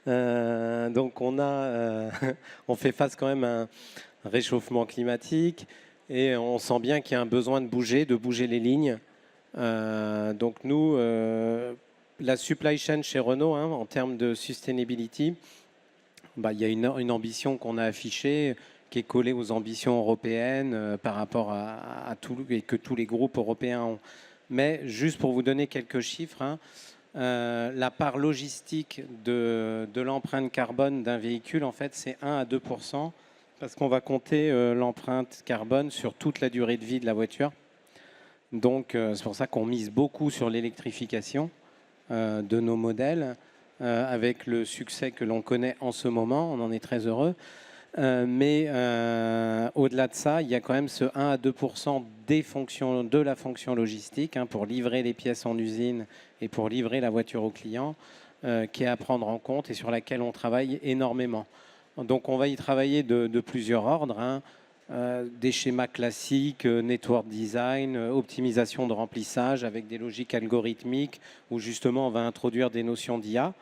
Donc on fait face quand même à un réchauffement climatique et on sent bien qu'il y a un besoin de bouger les lignes. Donc nous, la supply chain chez Renault, en termes de sustainability, il y a une ambition qu'on a affichée qui est collé aux ambitions européennes par rapport à tout, et que tous les groupes européens ont. Mais juste pour vous donner quelques chiffres, hein, la part logistique de l'empreinte carbone d'un véhicule, en fait, c'est 1 à 2%, parce qu'on va compter l'empreinte carbone sur toute la durée de vie de la voiture. Donc, c'est pour ça qu'on mise beaucoup sur l'électrification de nos modèles, avec le succès que l'on connaît en ce moment. On en est très heureux. Mais au-delà de ça, il y a quand même ce 1 à 2% de la fonction logistique, hein, pour livrer les pièces en usine et pour livrer la voiture au client, qui est à prendre en compte et sur laquelle on travaille énormément. Donc on va y travailler de plusieurs ordres, hein, des schémas classiques, network design, optimisation de remplissage avec des logiques algorithmiques où justement on va introduire des notions d'IA.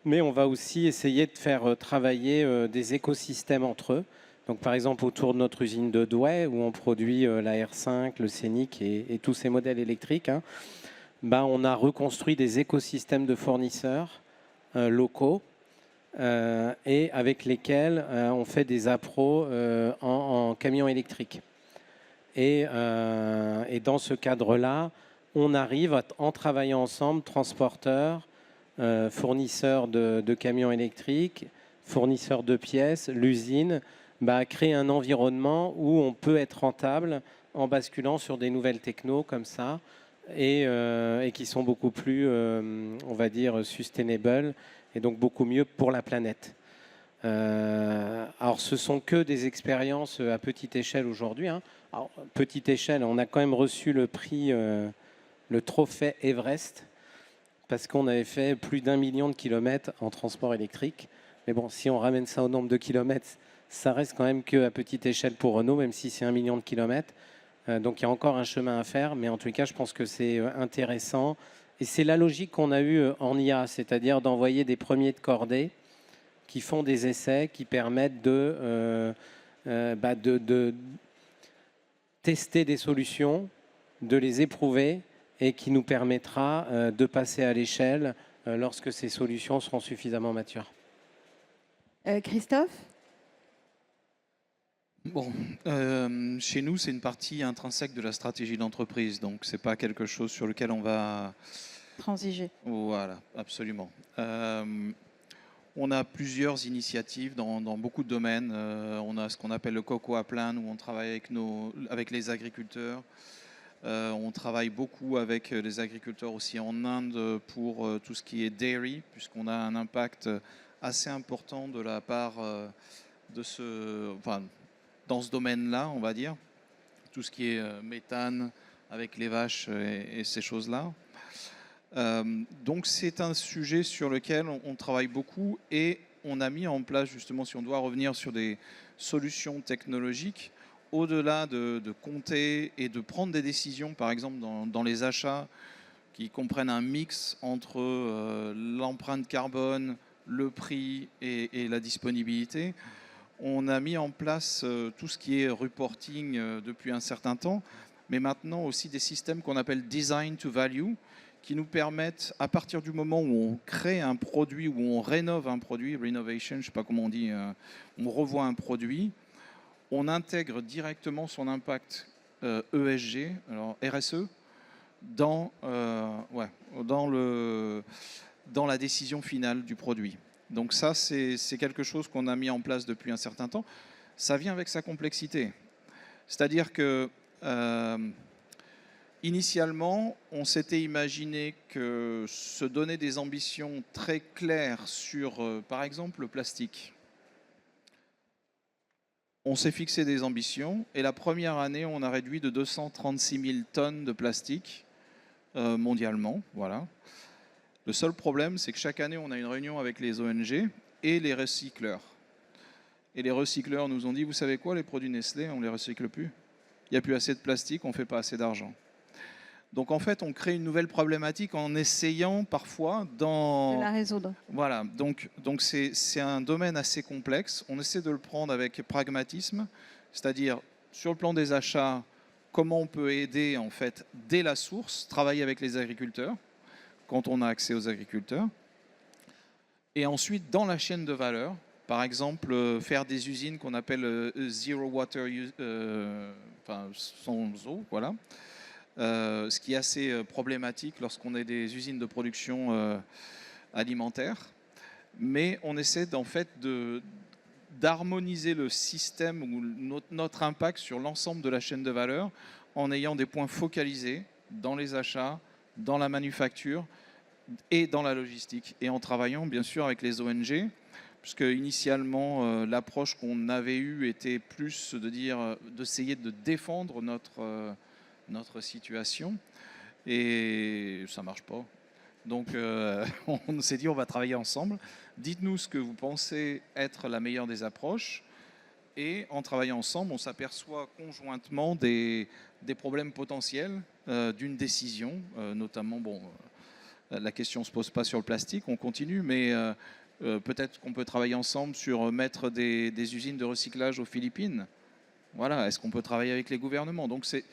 Mais on va aussi essayer de faire travailler des écosystèmes entre eux. Donc, par exemple, autour de notre usine de Douai, où on produit la R5, le Scénic et tous ces modèles électriques, hein, on a reconstruit des écosystèmes de fournisseurs locaux et avec lesquels on fait des appros en camions électriques. Et dans ce cadre-là, on arrive, en travaillant ensemble, transporteurs, fournisseurs de camions électriques, fournisseurs de pièces, l'usine, à créer un environnement où on peut être rentable en basculant sur des nouvelles technos comme ça et qui sont beaucoup plus, on va dire, sustainable et donc beaucoup mieux pour la planète. Alors, ce sont que des expériences à petite échelle aujourd'hui, hein. Alors, petite échelle, on a quand même reçu le prix, le trophée Everest, parce qu'on avait fait plus d'1 million de kilomètres en transport électrique. Mais bon, si on ramène ça au nombre de kilomètres, ça reste quand même qu'à petite échelle pour Renault, même si c'est 1 million de kilomètres. Donc il y a encore un chemin à faire, mais en tout cas, je pense que c'est intéressant. Et c'est la logique qu'on a eue en IA, c'est-à-dire d'envoyer des premiers de cordée qui font des essais, qui permettent de tester des solutions, de les éprouver, et qui nous permettra de passer à l'échelle lorsque ces solutions seront suffisamment matures. Christophe ? Bon, chez nous, c'est une partie intrinsèque de la stratégie d'entreprise, donc c'est pas quelque chose sur lequel on va Transiger. Voilà, absolument. On a plusieurs initiatives dans beaucoup de domaines. On a ce qu'on appelle le Cocoa Plan, où on travaille avec les agriculteurs. On travaille beaucoup avec les agriculteurs aussi en Inde pour tout ce qui est dairy, puisqu'on a un impact assez important de la part dans ce domaine-là, on va dire. Tout ce qui est méthane avec les vaches et ces choses-là. Donc c'est un sujet sur lequel on travaille beaucoup et on a mis en place, justement, si on doit revenir sur des solutions technologiques, au-delà de compter et de prendre des décisions, par exemple dans les achats, qui comprennent un mix entre l'empreinte carbone, le prix et la disponibilité. On a mis en place tout ce qui est reporting depuis un certain temps, mais maintenant aussi des systèmes qu'on appelle design to value, qui nous permettent, à partir du moment où on crée un produit, où on rénove un produit, renovation, je ne sais pas comment on dit, on revoit un produit, on intègre directement son impact ESG, alors RSE, dans la décision finale du produit. Donc ça, c'est quelque chose qu'on a mis en place depuis un certain temps. Ça vient avec sa complexité. C'est-à-dire que initialement, on s'était imaginé que se donner des ambitions très claires sur, par exemple, le plastique. On s'est fixé des ambitions et la première année, on a réduit de 236 000 tonnes de plastique mondialement. Voilà. Le seul problème, c'est que chaque année, on a une réunion avec les ONG et les recycleurs. Et les recycleurs nous ont dit, vous savez quoi, les produits Nestlé, on ne les recycle plus. Il n'y a plus assez de plastique, on ne fait pas assez d'argent. Donc en fait, on crée une nouvelle problématique en essayant parfois De la résoudre. Voilà, donc c'est un domaine assez complexe. On essaie de le prendre avec pragmatisme, c'est-à-dire sur le plan des achats, comment on peut aider en fait dès la source, travailler avec les agriculteurs, quand on a accès aux agriculteurs. Et ensuite, dans la chaîne de valeur, Par exemple, faire des usines qu'on appelle zero water, sans eau, voilà. Ce qui est assez problématique lorsqu'on a des usines de production alimentaire. Mais on essaie en fait d'harmoniser le système ou notre impact sur l'ensemble de la chaîne de valeur en ayant des points focalisés dans les achats, dans la manufacture et dans la logistique. Et en travaillant bien sûr avec les ONG, puisque initialement l'approche qu'on avait eue était plus d'essayer de défendre notre situation, et ça ne marche pas. Donc on s'est dit on va travailler ensemble. Dites-nous ce que vous pensez être la meilleure des approches, et en travaillant ensemble, on s'aperçoit conjointement des problèmes potentiels d'une décision, notamment, la question ne se pose pas sur le plastique, on continue, mais peut-être qu'on peut travailler ensemble sur mettre des usines de recyclage aux Philippines. Voilà, est-ce qu'on peut travailler avec les gouvernements? Donc c'est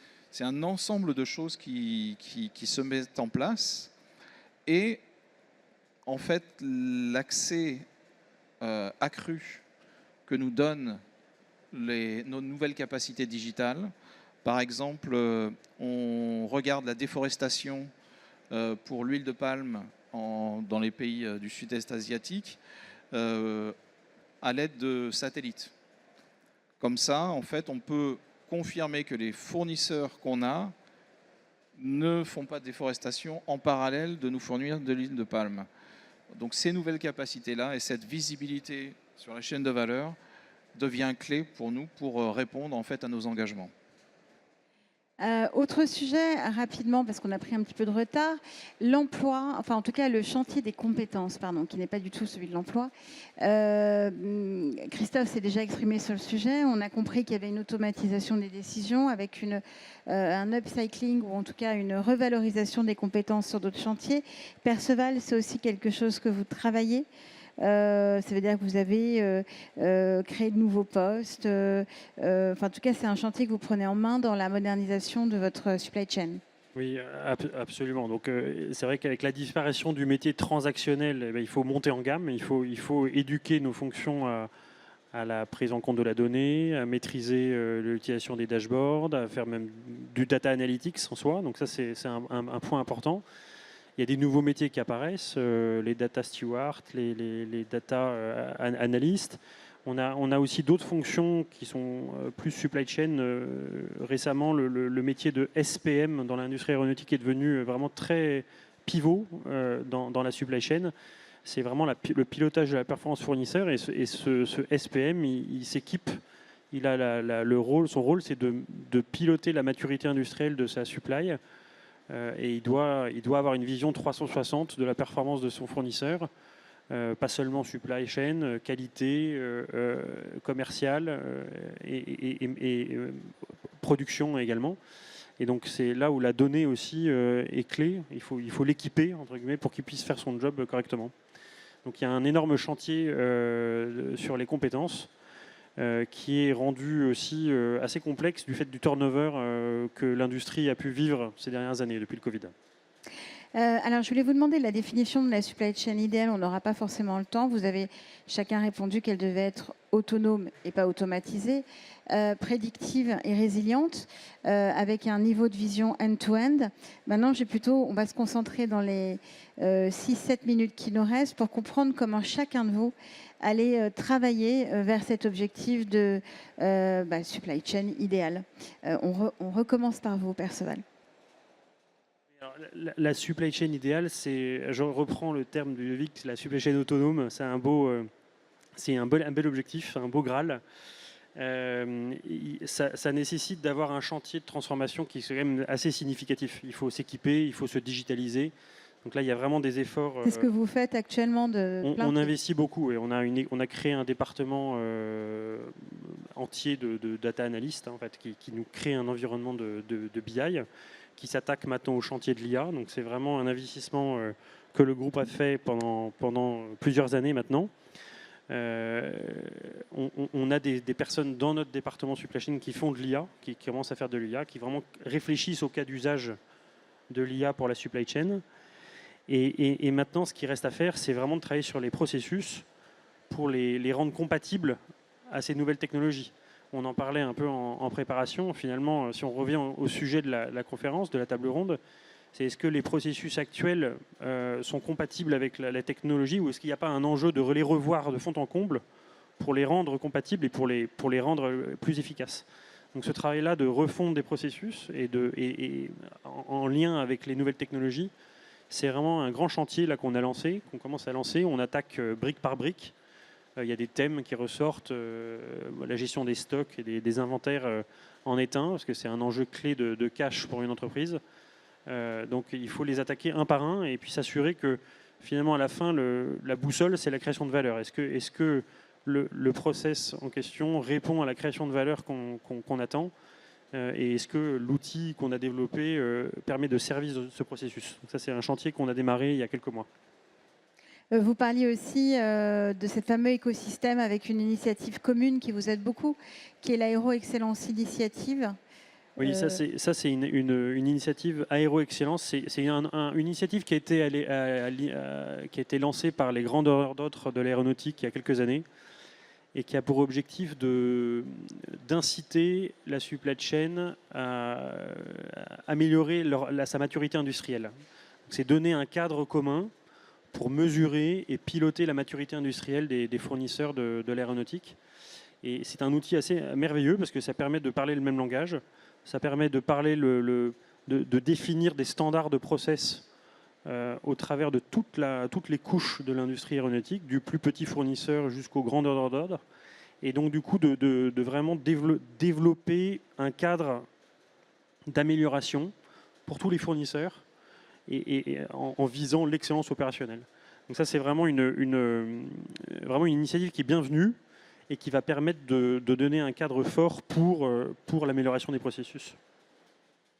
un ensemble de choses qui se mettent en place. Et en fait, l'accès accru que nous donnent nos nouvelles capacités digitales, par exemple, on regarde la déforestation pour l'huile de palme dans les pays du sud-est asiatique à l'aide de satellites. Comme ça, en fait, on peut confirmer que les fournisseurs qu'on a ne font pas de déforestation en parallèle de nous fournir de l'huile de palme. Donc ces nouvelles capacités-là et cette visibilité sur la chaîne de valeur devient clé pour nous pour répondre en fait à nos engagements. Autre sujet, rapidement, parce qu'on a pris un petit peu de retard, l'emploi, enfin en tout cas le chantier des compétences, pardon, qui n'est pas du tout celui de l'emploi. Christophe s'est déjà exprimé sur le sujet. On a compris qu'il y avait une automatisation des décisions avec un upcycling ou en tout cas une revalorisation des compétences sur d'autres chantiers. Perceval, c'est aussi quelque chose que vous travaillez. Ça veut dire que vous avez créé de nouveaux postes. En tout cas, c'est un chantier que vous prenez en main dans la modernisation de votre supply chain. Oui, absolument. Donc, c'est vrai qu'avec la disparition du métier transactionnel, il faut monter en gamme. Il faut éduquer nos fonctions à la prise en compte de la donnée, à maîtriser l'utilisation des dashboards, à faire même du data analytics en soi. Donc ça, c'est un point important. Il y a des nouveaux métiers qui apparaissent, les data stewards, les data analystes. On a aussi d'autres fonctions qui sont plus supply chain. Récemment, le métier de SPM dans l'industrie aéronautique est devenu vraiment très pivot dans la supply chain. C'est vraiment le pilotage de la performance fournisseur, et ce SPM, il s'équipe. Il a son rôle, c'est de piloter la maturité industrielle de sa supply. Et il doit avoir une vision 360 de la performance de son fournisseur, pas seulement supply chain, qualité, commerciale et production également. Et donc c'est là où la donnée aussi est clé. Il faut l'équiper entre guillemets pour qu'il puisse faire son job correctement. Donc il y a un énorme chantier sur les compétences. Qui est rendu aussi assez complexe du fait du turnover que l'industrie a pu vivre ces dernières années depuis le Covid. Alors, je voulais vous demander la définition de la supply chain idéale. On n'aura pas forcément le temps. Vous avez chacun répondu qu'elle devait être autonome et pas automatisée, prédictive et résiliente, avec un niveau de vision end-to-end. Maintenant, on va se concentrer dans les 6-7 minutes qui nous restent pour comprendre comment chacun de vous allez travailler vers cet objectif de supply chain idéale. On recommence par vous, Perceval. Alors, la supply chain idéale, je reprends le terme du Ludovic, la supply chain autonome, c'est un bel objectif, un beau Graal. Ça nécessite d'avoir un chantier de transformation qui est quand même assez significatif. Il faut s'équiper, il faut se digitaliser. Donc là, il y a vraiment des efforts. C'est ce que vous faites actuellement on investit beaucoup et on a créé un département entier de data analystes en fait, qui nous crée un environnement de BI qui s'attaque maintenant au chantier de l'IA. Donc c'est vraiment un investissement que le groupe a fait pendant plusieurs années maintenant. On a des personnes dans notre département supply chain qui font de l'IA, qui commencent à faire de l'IA, qui vraiment réfléchissent au cas d'usage de l'IA pour la supply chain. Et maintenant, ce qui reste à faire, c'est vraiment de travailler sur les processus pour les rendre compatibles à ces nouvelles technologies. On en parlait un peu en préparation. Finalement, si on revient au sujet de la conférence, de la table ronde, c'est est-ce que les processus actuels sont compatibles avec la technologie ou est-ce qu'il n'y a pas un enjeu de les revoir de fond en comble pour les rendre compatibles et pour les rendre plus efficaces. Donc ce travail-là de refondre des processus et en lien avec les nouvelles technologies, c'est vraiment un grand chantier là qu'on a lancé, qu'on commence à lancer. On attaque brique par brique. Il y a des thèmes qui ressortent, la gestion des stocks et des inventaires en est un, parce que c'est un enjeu clé de cash pour une entreprise. Donc il faut les attaquer un par un et puis s'assurer que finalement à la fin, la boussole, c'est la création de valeur. Est-ce que le process en question répond à la création de valeur qu'on attend et est-ce que l'outil qu'on a développé permet de servir ce processus. Donc ça, c'est un chantier qu'on a démarré il y a quelques mois. Vous parliez aussi de ce fameux écosystème avec une initiative commune qui vous aide beaucoup, qui est l'Aéro Excellence Initiative. Oui, ça c'est une initiative Aéro Excellence. C'est une initiative qui a été lancée par les grandeurs d'ordre de l'aéronautique il y a quelques années et qui a pour objectif d'inciter la supply chain à améliorer sa maturité industrielle. C'est donner un cadre commun pour mesurer et piloter la maturité industrielle des fournisseurs de l'aéronautique. Et c'est un outil assez merveilleux parce que ça permet de parler le même langage, ça permet de parler de définir des standards de process au travers de toutes les couches de l'industrie aéronautique, du plus petit fournisseur jusqu'au grand donneur d'ordre, et donc du coup de vraiment développer un cadre d'amélioration pour tous les fournisseurs et en visant l'excellence opérationnelle. Donc ça c'est vraiment vraiment une initiative qui est bienvenue et qui va permettre de donner un cadre fort pour l'amélioration des processus.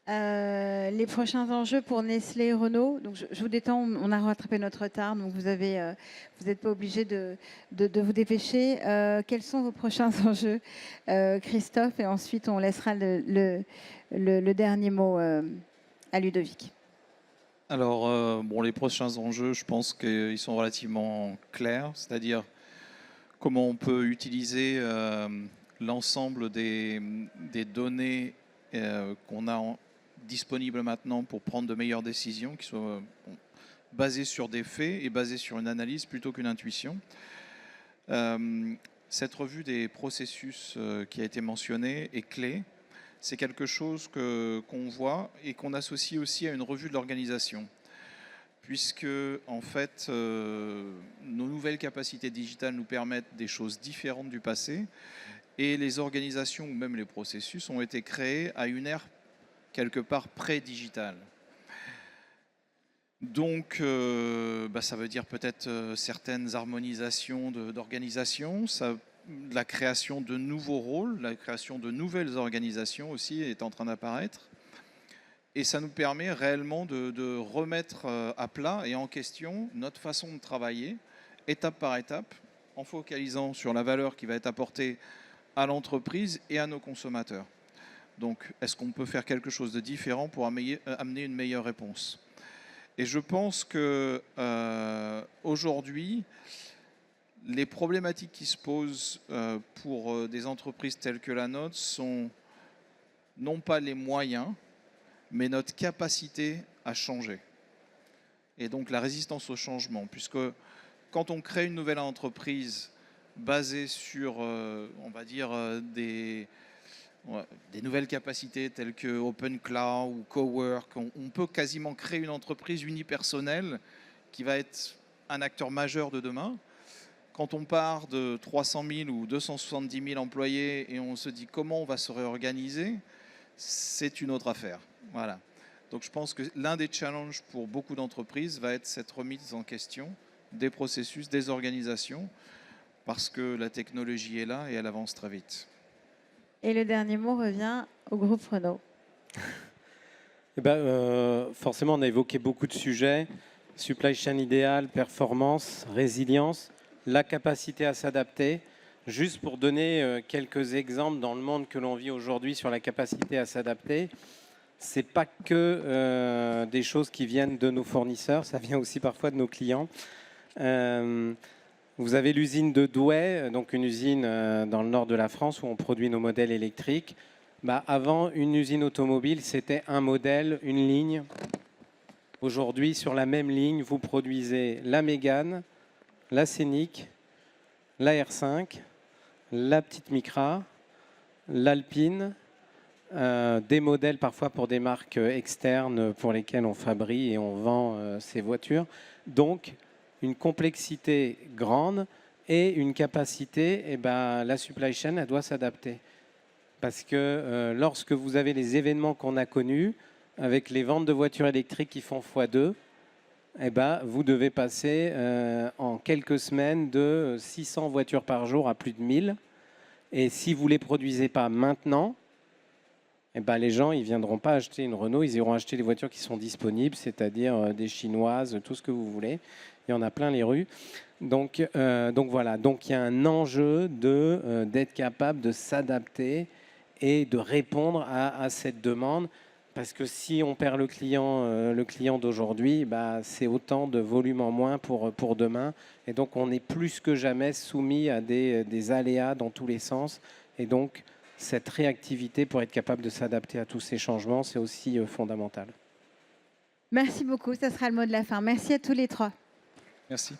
Les prochains enjeux pour Nestlé et Renault. Donc je vous détends, on a rattrapé notre retard, donc vous n'êtes pas obligé de vous dépêcher. Quels sont vos prochains enjeux, Christophe? Et ensuite, on laissera le dernier mot à Ludovic. Alors, les prochains enjeux, je pense qu'ils sont relativement clairs, c'est-à-dire comment on peut utiliser l'ensemble des données qu'on a disponibles maintenant pour prendre de meilleures décisions qui soient basées sur des faits et basées sur une analyse plutôt qu'une intuition. Cette revue des processus qui a été mentionnée est clé. C'est quelque chose qu'on voit et qu'on associe aussi à une revue de l'organisation, puisque en fait, nos nouvelles capacités digitales nous permettent des choses différentes du passé, et les organisations ou même les processus ont été créés à une ère quelque part pré-digitale. Donc, ça veut dire peut-être certaines harmonisations d'organisation, la création de nouveaux rôles, la création de nouvelles organisations aussi est en train d'apparaître. Et ça nous permet réellement de remettre à plat et en question notre façon de travailler, étape par étape, en focalisant sur la valeur qui va être apportée à l'entreprise et à nos consommateurs. Donc, est-ce qu'on peut faire quelque chose de différent pour amener une meilleure réponse? Et je pense que aujourd'hui, les problématiques qui se posent pour des entreprises telles que la nôtre sont non pas les moyens, mais notre capacité à changer. Et donc la résistance au changement, puisque quand on crée une nouvelle entreprise basée sur, on va dire, des nouvelles capacités telles que Open Cloud ou Cowork, on peut quasiment créer une entreprise unipersonnelle qui va être un acteur majeur de demain. Quand on part de 300 000 ou 270 000 employés et on se dit comment on va se réorganiser, c'est une autre affaire. Voilà. Donc je pense que l'un des challenges pour beaucoup d'entreprises va être cette remise en question des processus, des organisations, parce que la technologie est là et elle avance très vite. Et le dernier mot revient au groupe Renault. Forcément, on a évoqué beaucoup de sujets. Supply chain idéale, performance, résilience, la capacité à s'adapter. Juste pour donner quelques exemples dans le monde que l'on vit aujourd'hui sur la capacité à s'adapter, ce n'est pas que des choses qui viennent de nos fournisseurs, ça vient aussi parfois de nos clients. Vous avez l'usine de Douai, donc une usine dans le nord de la France où on produit nos modèles électriques. Avant, une usine automobile, c'était un modèle, une ligne. Aujourd'hui, sur la même ligne, vous produisez la Mégane, la Scénic, la R5, la petite Micra, l'Alpine, des modèles parfois pour des marques externes pour lesquelles on fabrique et on vend ces voitures. Donc, une complexité grande et une capacité, la supply chain, elle doit s'adapter. Parce que lorsque vous avez les événements qu'on a connus, avec les ventes de voitures électriques qui font x2, vous devez passer en quelques semaines de 600 voitures par jour à plus de 1000. Et si vous ne les produisez pas maintenant, les gens ne viendront pas acheter une Renault, ils iront acheter les voitures qui sont disponibles, c'est-à-dire des chinoises, tout ce que vous voulez. Il y en a plein les rues. Donc voilà, donc il y a un enjeu d'être capable de s'adapter et de répondre à cette demande. Parce que si on perd le client d'aujourd'hui, c'est autant de volume en moins pour demain. Et donc, on est plus que jamais soumis à des aléas dans tous les sens. Et donc, cette réactivité pour être capable de s'adapter à tous ces changements, c'est aussi fondamental. Merci beaucoup, ça sera le mot de la fin. Merci à tous les trois. Merci.